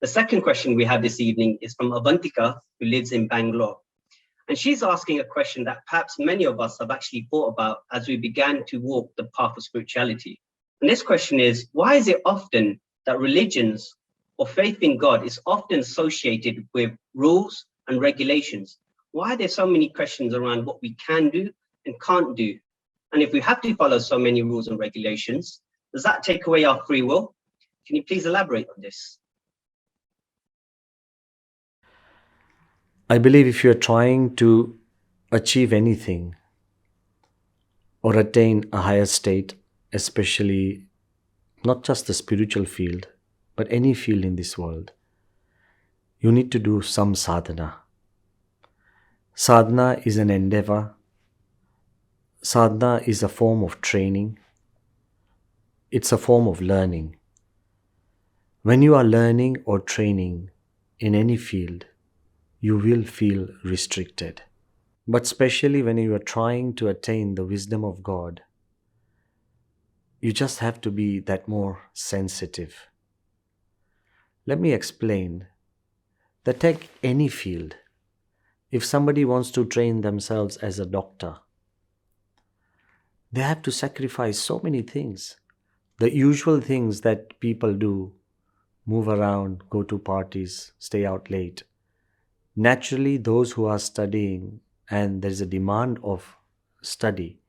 The second question we have this evening is from Avantika, who lives in Bangalore. And she's asking a question that perhaps many of us have actually thought about as we began to walk the path of spirituality. And this question is, why is it often that religions or faith in God is often associated with rules and regulations? Why are there so many questions around what we can do and can't do? And if we have to follow so many rules and regulations, does that take away our free will? Can you please elaborate on this? I believe if you're trying to achieve anything or attain a higher state, especially not just the spiritual field, but any field in this world, you need to do some sadhana. Sadhana is an endeavor. Sadhana is a form of training. It's a form of learning. When you are learning or training in any field, you will feel restricted. But especially when you are trying to attain the wisdom of God, you just have to be that more sensitive. Let me explain that take any field. If somebody wants to train themselves as a doctor, they have to sacrifice so many things. The usual things that people do, move around, go to parties, stay out late. Naturally, those who are studying and there is a demand of study,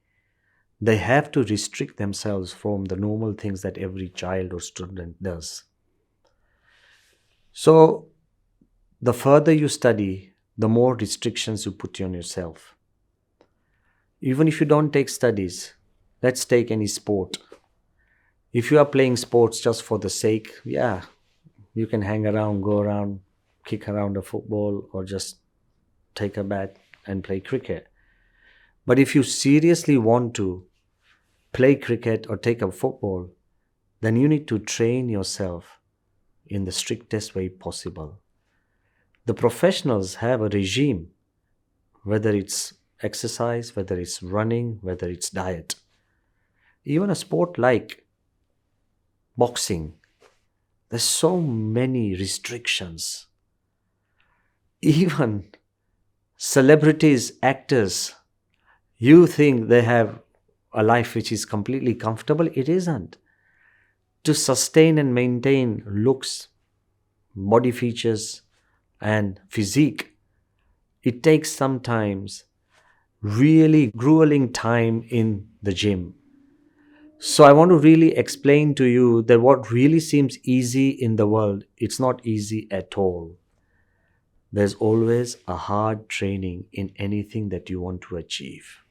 they have to restrict themselves from the normal things that every child or student does. So, the further you study, the more restrictions you put on yourself. Even if you don't take studies, let's take any sport. If you are playing sports just for the sake, you can hang around, go around, kick around a football, or just take a bat and play cricket. But if you seriously want to play cricket or take up football, then you need to train yourself in the strictest way possible. The professionals have a regime, whether it's exercise, whether it's running, whether it's diet. Even a sport like boxing, there's so many restrictions. Even celebrities, actors, you think they have a life which is completely comfortable. It isn't. To sustain and maintain looks, body features, and physique, it takes sometimes really grueling time in the gym. So I want to really explain to you that what really seems easy in the world, it's not easy at all. There's always a hard training in anything that you want to achieve.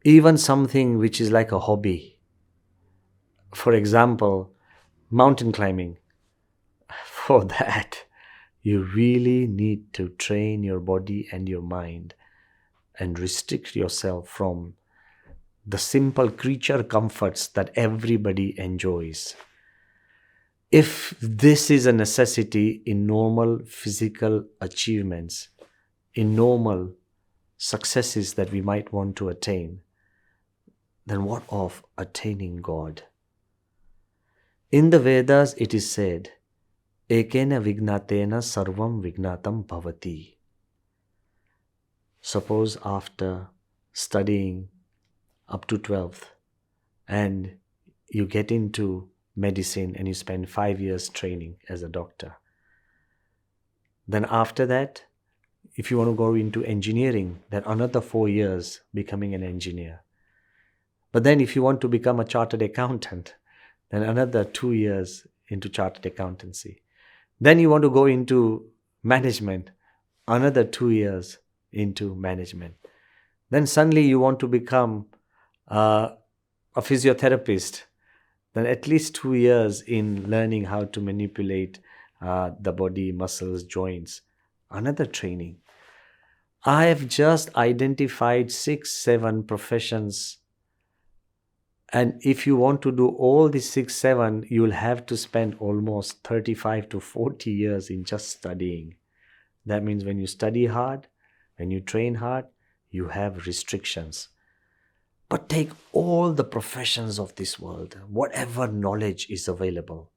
Even something which is like a hobby. For example, mountain climbing. For that, you really need to train your body and your mind and restrict yourself from the simple creature comforts that everybody enjoys. If this is a necessity in normal physical achievements, in normal successes that we might want to attain, then what of attaining God? In the Vedas it is said, Ekena vignatena sarvam vignatam bhavati. Suppose after studying up to 12th and you get into medicine and you spend 5 years training as a doctor. Then after that, if you want to go into engineering, then another 4 years becoming an engineer. But then if you want to become a chartered accountant, then another 2 years into chartered accountancy. Then you want to go into management, another 2 years into management. Then suddenly you want to become a physiotherapist, then at least 2 years in learning how to manipulate the body, muscles, joints, another training. I have just identified 6-7 professions. And if you want to do all these 6-7, you will have to spend almost 35 to 40 years in just studying. That means when you study hard, when you train hard, you have restrictions. But take all the professions of this world, whatever knowledge is available.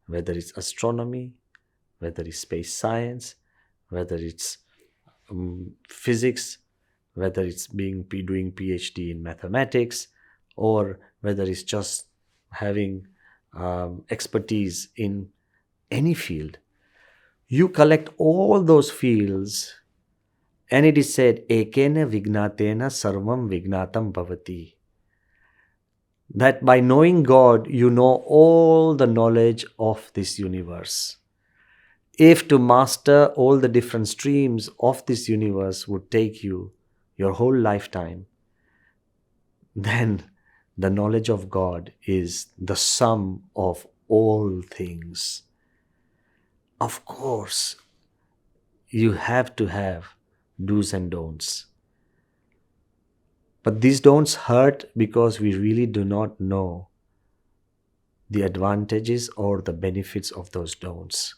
whether it's astronomy, whether it's space science, whether it's physics, whether it's doing PhD in mathematics, or whether it's just having expertise in any field. You collect all those fields, and it is said, Ekena Vignatena Sarvam Vignatam Bhavati. That by knowing God, you know all the knowledge of this universe. If to master all the different streams of this universe would take you your whole lifetime, then the knowledge of God is the sum of all things. Of course, you have to have do's and don'ts. But these don'ts hurt because we really do not know the advantages or the benefits of those don'ts.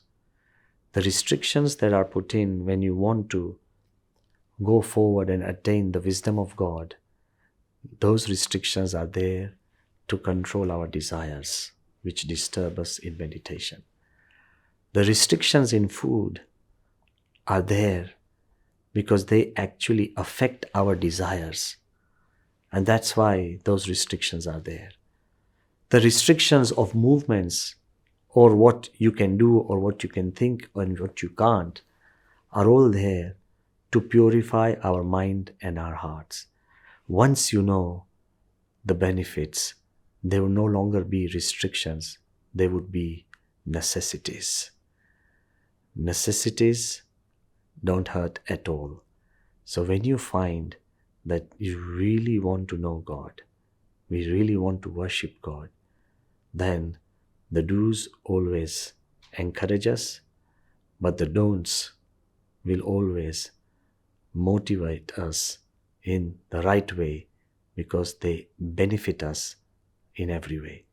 The restrictions that are put in when you want to go forward and attain the wisdom of God, those restrictions are there to control our desires, which disturb us in meditation. The restrictions in food are there because they actually affect our desires. And that's why those restrictions are there. The restrictions of movements, or what you can do or what you can think and what you can't, are all there to purify our mind and our hearts. Once you know the benefits, there will no longer be restrictions, there would be necessities. Necessities don't hurt at all. So when you find that you really want to know God, we really want to worship God, then the do's always encourage us, but the don'ts will always motivate us in the right way because they benefit us in every way.